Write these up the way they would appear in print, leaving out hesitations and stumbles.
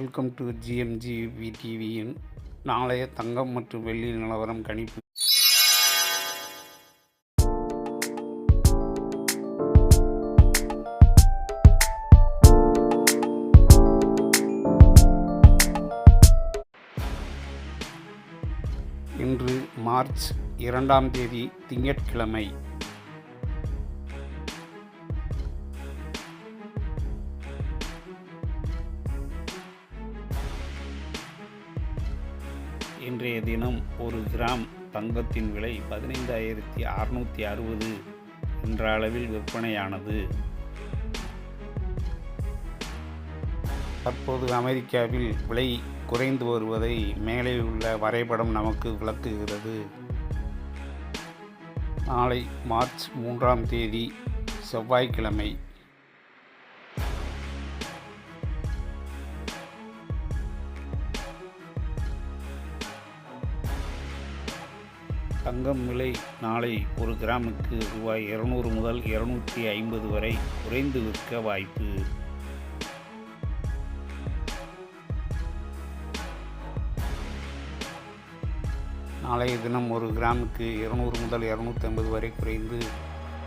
Welcome to ஜிஎம்ஜிவி டிவியின் நாளைய தங்கம் மற்றும் வெள்ளி நிலவரம் கணிப்பு. இன்று மார்ச் 2ஆம் தேதி திங்கட்கிழமை. இன்றைய தினம் ஒரு கிராம் தங்கத்தின் விலை 15,660 என்ற அளவில் விற்பனையானது. தற்போது அமெரிக்காவில் விலை குறைந்து வருவதை மேலே உள்ள வரைபடம் நமக்கு விளக்குகிறது. நாளை மார்ச் 3ஆம் தேதி செவ்வாய்க்கிழமை. தங்கம் விலை நாளை ஒரு கிராமுக்கு ரூபாய் 200 முதல் 250 வரை குறைந்து விற்க வாய்ப்பு. நாளைய தினம் ஒரு கிராமுக்கு 200 முதல் 250 வரை குறைந்து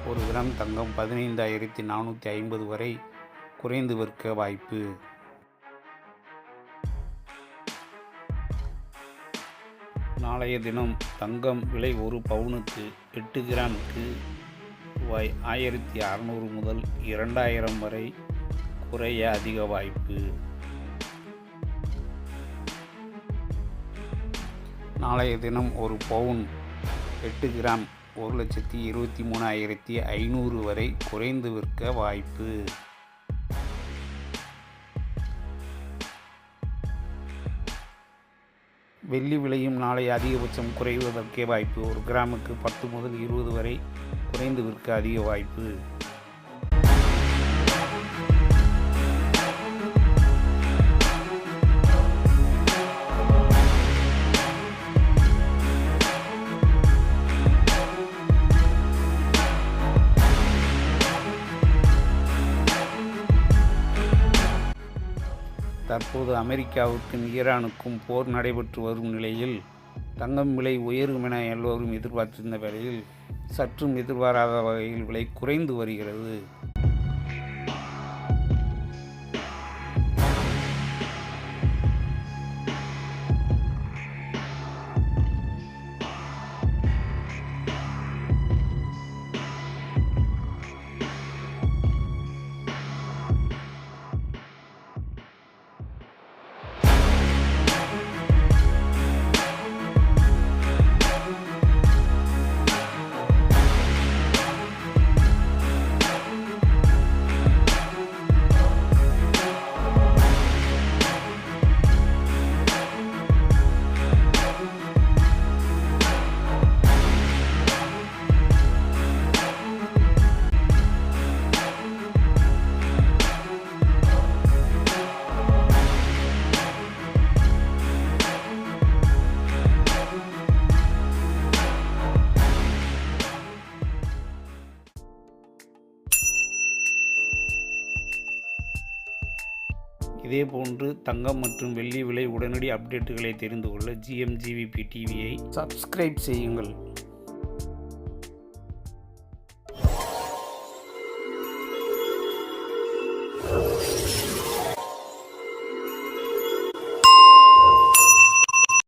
ஒரு கிராம் தங்கம் 15,450 வரை குறைந்து விற்க வாய்ப்பு. நாளைய தினம் தங்கம் விலை ஒரு பவுனுக்கு 8 கிராமுக்கு ரூபாய் 1,600 முதல் 2,000 வரை குறைய அதிக வாய்ப்பு. நாளைய தினம் ஒரு பவுன் 8 கிராம் 1,23,500 வரை குறைந்து விற்க வாய்ப்பு. வெள்ளி விலையும் நாளை அதிகபட்சம் குறைவதற்கே வாய்ப்பு. ஒரு கிராமுக்கு 10 முதல் 20 வரை குறைந்து விற்க அதிக வாய்ப்பு. தற்போது அமெரிக்காவுக்கும் ஈரானுக்கும் போர் நடைபெற்று வரும் நிலையில் தங்கம் விலை உயரும் என எல்லோரும் எதிர்பார்த்திருந்த வேளையில் சற்றும் எதிர்பாராத வகையில் விலை குறைந்து வருகிறது. இதேபோன்று தங்கம் மற்றும் வெள்ளி விலை உடனடி அப்டேட்டுகளை தெரிந்து கொள்ள ஜிஎம்ஜிவி டிவியை சப்ஸ்கிரைப் செய்யுங்கள்.